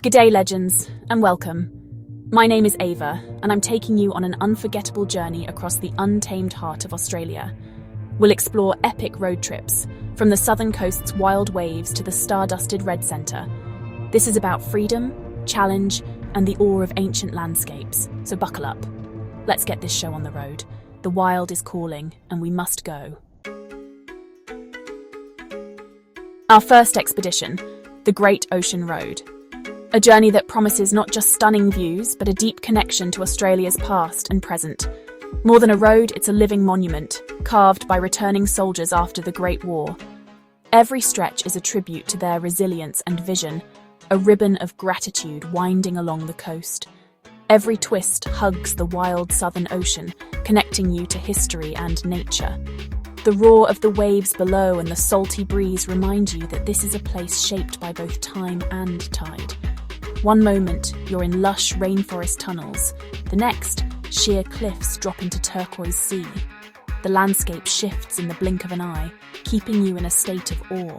G'day legends, and welcome. My name is Ava, and I'm taking you on an unforgettable journey across the untamed heart of Australia. We'll explore epic road trips, from the southern coast's wild waves to the star-dusted red centre. This is about freedom, challenge, and the awe of ancient landscapes, so buckle up. Let's get this show on the road. The wild is calling, and we must go. Our first expedition, the Great Ocean Road. A journey that promises not just stunning views, but a deep connection to Australia's past and present. More than a road, it's a living monument, carved by returning soldiers after the Great War. Every stretch is a tribute to their resilience and vision, a ribbon of gratitude winding along the coast. Every twist hugs the wild southern ocean, connecting you to history and nature. The roar of the waves below and the salty breeze remind you that this is a place shaped by both time and tide. One moment, you're in lush rainforest tunnels. The next, sheer cliffs drop into turquoise sea. The landscape shifts in the blink of an eye, keeping you in a state of awe.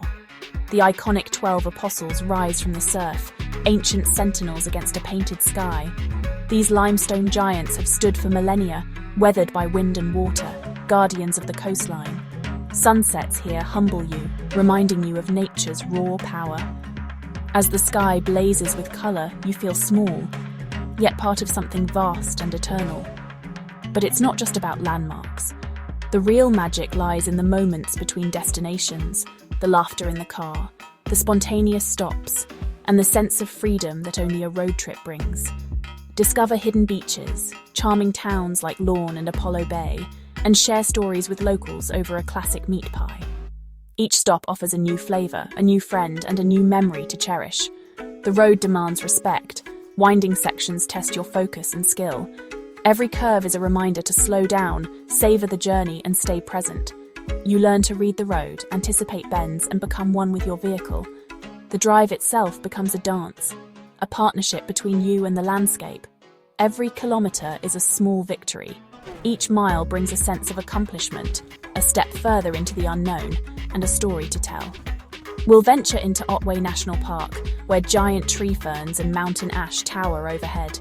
The iconic 12 apostles rise from the surf, ancient sentinels against a painted sky. These limestone giants have stood for millennia, weathered by wind and water, guardians of the coastline. Sunsets here humble you, reminding you of nature's raw power. As the sky blazes with colour, you feel small, yet part of something vast and eternal. But it's not just about landmarks. The real magic lies in the moments between destinations, the laughter in the car, the spontaneous stops, and the sense of freedom that only a road trip brings. Discover hidden beaches, charming towns like Lorne and Apollo Bay, and share stories with locals over a classic meat pie. Each stop offers a new flavour, a new friend, and a new memory to cherish. The road demands respect. Winding sections test your focus and skill. Every curve is a reminder to slow down, savour the journey, and stay present. You learn to read the road, anticipate bends, and become one with your vehicle. The drive itself becomes a dance, a partnership between you and the landscape. Every kilometre is a small victory. Each mile brings a sense of accomplishment, a step further into the unknown, and a story to tell. We'll venture into Otway National Park, where giant tree ferns and mountain ash tower overhead.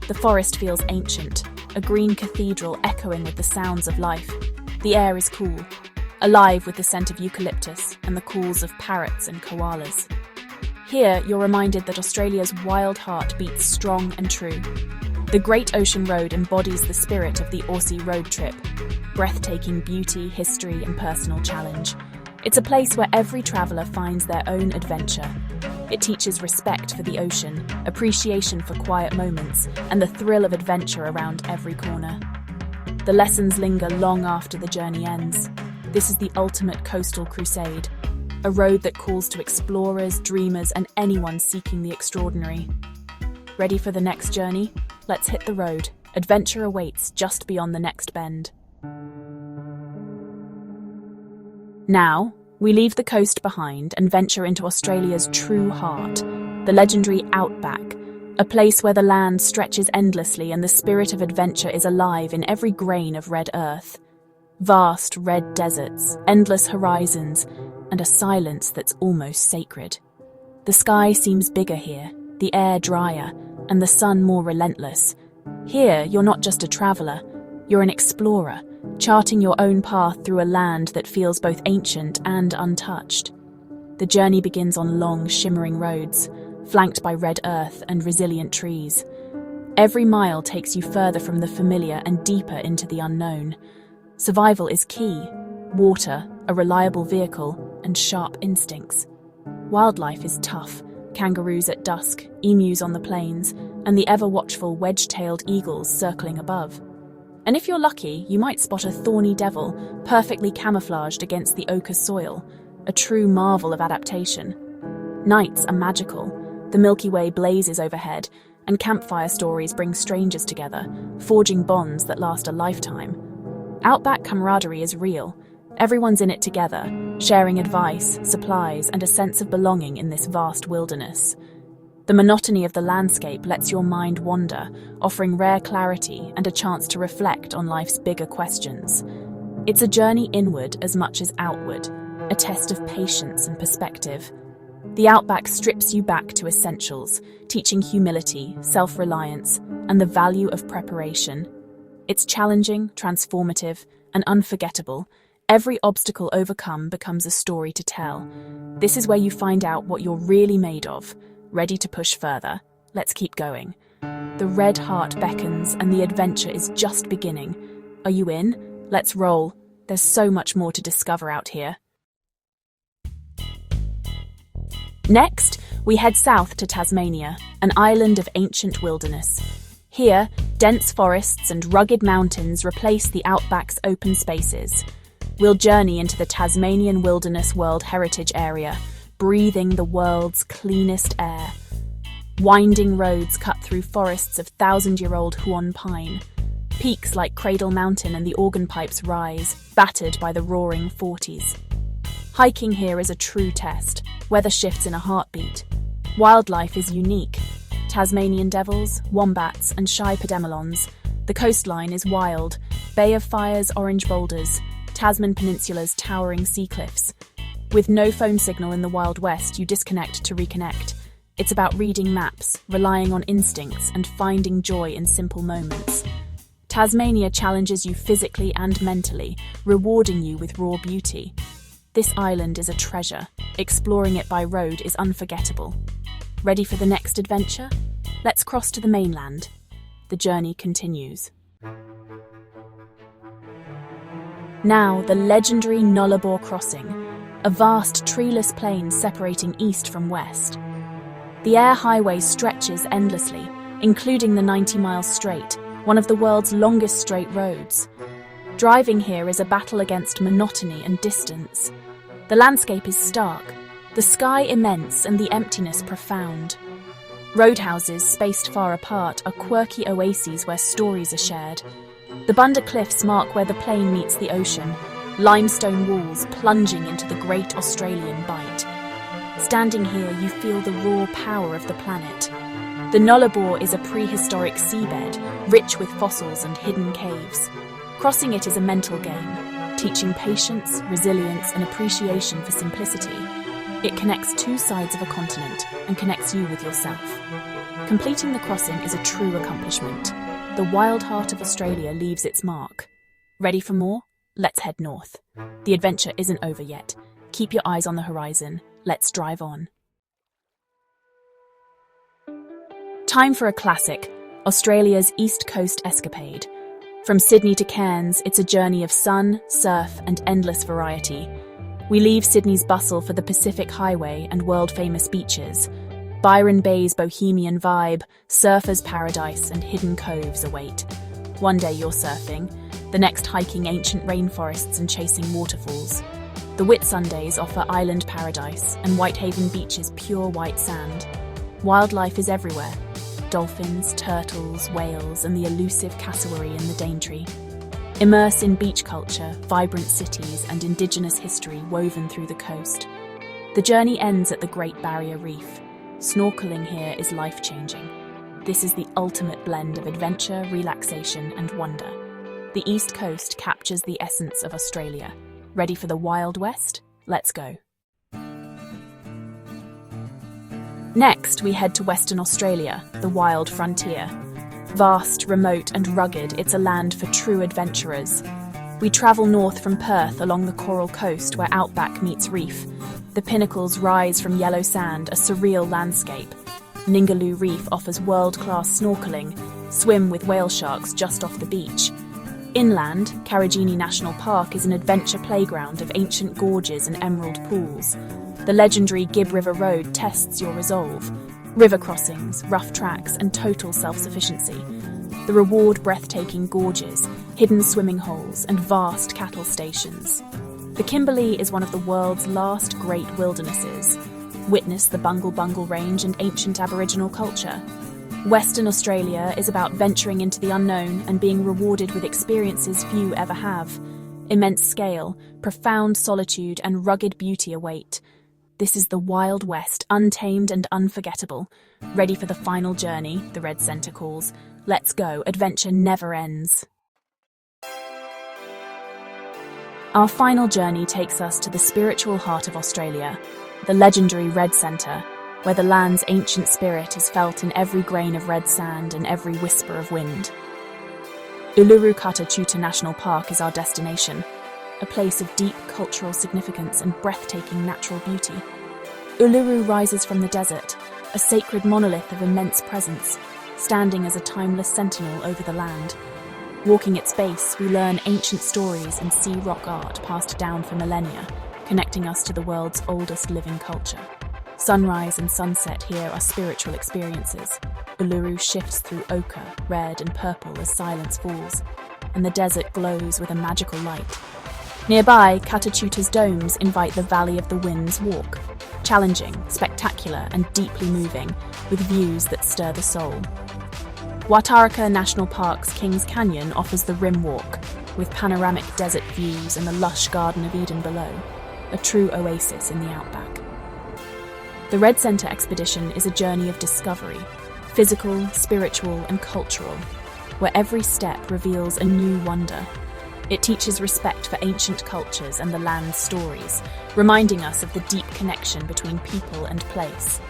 The forest feels ancient, a green cathedral echoing with the sounds of life. The air is cool, alive with the scent of eucalyptus and the calls of parrots and koalas. Here, you're reminded that Australia's wild heart beats strong and true. The Great Ocean Road embodies the spirit of the Aussie road trip. Breathtaking beauty, history, and personal challenge. It's a place where every traveller finds their own adventure. It teaches respect for the ocean, appreciation for quiet moments, and the thrill of adventure around every corner. The lessons linger long after the journey ends. This is the ultimate coastal crusade, a road that calls to explorers, dreamers, and anyone seeking the extraordinary. Ready for the next journey? Let's hit the road. Adventure awaits just beyond the next bend. Now, we leave the coast behind and venture into Australia's true heart, the legendary Outback, a place where the land stretches endlessly and the spirit of adventure is alive in every grain of red earth. Vast red deserts, endless horizons, and a silence that's almost sacred. The sky seems bigger here, the air drier, and the sun more relentless. Here, you're not just a traveller, you're an explorer, charting your own path through a land that feels both ancient and untouched. The journey begins on long, shimmering roads, flanked by red earth and resilient trees. Every mile takes you further from the familiar and deeper into the unknown. Survival is key: water, a reliable vehicle, and sharp instincts. Wildlife is tough: kangaroos at dusk, emus on the plains, and the ever-watchful wedge-tailed eagles circling above. And if you're lucky, you might spot a thorny devil, perfectly camouflaged against the ochre soil, a true marvel of adaptation. Nights are magical. The Milky Way blazes overhead, and campfire stories bring strangers together, forging bonds that last a lifetime. Outback camaraderie is real. Everyone's in it together, sharing advice, supplies, and a sense of belonging in this vast wilderness. The monotony of the landscape lets your mind wander, offering rare clarity and a chance to reflect on life's bigger questions. It's a journey inward as much as outward, a test of patience and perspective. The outback strips you back to essentials, teaching humility, self-reliance, and the value of preparation. It's challenging, transformative, and unforgettable. Every obstacle overcome becomes a story to tell. This is where you find out what you're really made of. Ready to push further? Let's keep going. The red heart beckons and the adventure is just beginning. Are you in? Let's roll. There's so much more to discover out here. Next, we head south to Tasmania, an island of ancient wilderness. Here, dense forests and rugged mountains replace the outback's open spaces. We'll journey into the Tasmanian Wilderness World Heritage Area, breathing the world's cleanest air. Winding roads cut through forests of thousand-year-old Huon pine. Peaks like Cradle Mountain and the organ pipes rise, battered by the roaring 40s. Hiking here is a true test. Weather shifts in a heartbeat. Wildlife is unique. Tasmanian devils, wombats, and shy pademelons. The coastline is wild. Bay of Fire's orange boulders. Tasman Peninsula's towering sea cliffs. With no phone signal in the Wild West, you disconnect to reconnect. It's about reading maps, relying on instincts, and finding joy in simple moments. Tasmania challenges you physically and mentally, rewarding you with raw beauty. This island is a treasure. Exploring it by road is unforgettable. Ready for the next adventure? Let's cross to the mainland. The journey continues. Now, the legendary Nullarbor Crossing, a vast treeless plain separating east from west. The air highway stretches endlessly, including the 90-mile straight, one of the world's longest straight roads. Driving here is a battle against monotony and distance. The landscape is stark, the sky immense and the emptiness profound. Roadhouses spaced far apart are quirky oases where stories are shared. The Bunda Cliffs mark where the plain meets the ocean, limestone walls plunging into the Great Australian Bight. Standing here, you feel the raw power of the planet. The Nullarbor is a prehistoric seabed, rich with fossils and hidden caves. Crossing it is a mental game, teaching patience, resilience, and appreciation for simplicity. It connects two sides of a continent and connects you with yourself. Completing the crossing is a true accomplishment. The wild heart of Australia leaves its mark. Ready for more? Let's head north. The adventure isn't over yet. Keep your eyes on the horizon. Let's drive on. Time for a classic, Australia's East Coast escapade. From Sydney to Cairns, it's a journey of sun, surf, and endless variety. We leave Sydney's bustle for the Pacific Highway and world-famous beaches. Byron Bay's bohemian vibe, surfers' paradise, and hidden coves await. One day you're surfing, the next hiking ancient rainforests and chasing waterfalls. The Whitsundays offer island paradise, and Whitehaven Beach's pure white sand. Wildlife is everywhere. Dolphins, turtles, whales, and the elusive cassowary in the Daintree. Immerse in beach culture, vibrant cities, and Indigenous history woven through the coast. The journey ends at the Great Barrier Reef. Snorkeling here is life-changing. This is the ultimate blend of adventure, relaxation, and wonder. The East Coast captures the essence of Australia. Ready for the Wild West? Let's go. Next, we head to Western Australia, the wild frontier. Vast, remote, and rugged, it's a land for true adventurers. We travel north from Perth along the Coral Coast where outback meets reef. The pinnacles rise from yellow sand, a surreal landscape. Ningaloo Reef offers world-class snorkeling. Swim with whale sharks just off the beach. Inland, Karijini National Park is an adventure playground of ancient gorges and emerald pools. The legendary Gibb River Road tests your resolve. River crossings, rough tracks, and total self-sufficiency. The reward breathtaking gorges, hidden swimming holes, and vast cattle stations. The Kimberley is one of the world's last great wildernesses. Witness the Bungle Bungle Range and ancient Aboriginal culture. Western Australia is about venturing into the unknown and being rewarded with experiences few ever have. Immense scale, profound solitude, and rugged beauty await. This is the Wild West, untamed and unforgettable. Ready for the final journey, the Red Centre calls. Let's go, adventure never ends. Our final journey takes us to the spiritual heart of Australia, the legendary Red Centre, where the land's ancient spirit is felt in every grain of red sand and every whisper of wind. Uluru Kata Tjuta National Park is our destination, a place of deep cultural significance and breathtaking natural beauty. Uluru rises from the desert, a sacred monolith of immense presence, standing as a timeless sentinel over the land. Walking its base, we learn ancient stories and see rock art passed down for millennia, connecting us to the world's oldest living culture. Sunrise and sunset here are spiritual experiences. Uluru shifts through ochre, red and purple as silence falls, and the desert glows with a magical light. Nearby, Kata Tjuta's domes invite the Valley of the Winds walk, challenging, spectacular and deeply moving, with views that stir the soul. Wataraka National Park's Kings Canyon offers the Rim Walk, with panoramic desert views and the lush Garden of Eden below, a true oasis in the outback. The Red Centre expedition is a journey of discovery, physical, spiritual and cultural, where every step reveals a new wonder. It teaches respect for ancient cultures and the land's stories, reminding us of the deep connection between people and place.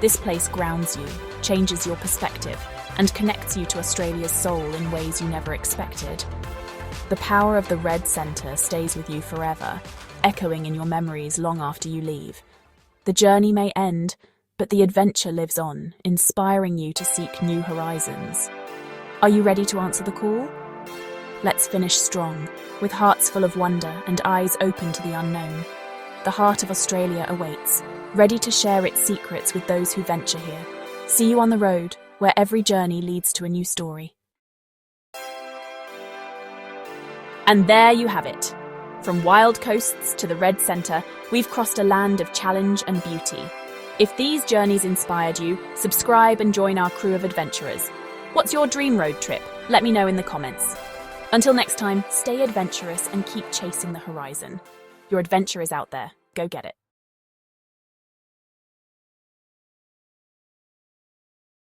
This place grounds you, changes your perspective, and connects you to Australia's soul in ways you never expected. The power of the Red Centre stays with you forever, echoing in your memories long after you leave. The journey may end, but the adventure lives on, inspiring you to seek new horizons. Are you ready to answer the call? Let's finish strong, with hearts full of wonder and eyes open to the unknown. The heart of Australia awaits, ready to share its secrets with those who venture here. See you on the road, where every journey leads to a new story. And there you have it. From wild coasts to the Red Centre, we've crossed a land of challenge and beauty. If these journeys inspired you, subscribe and join our crew of adventurers. What's your dream road trip? Let me know in the comments. Until next time, stay adventurous and keep chasing the horizon. Your adventure is out there. Go get it.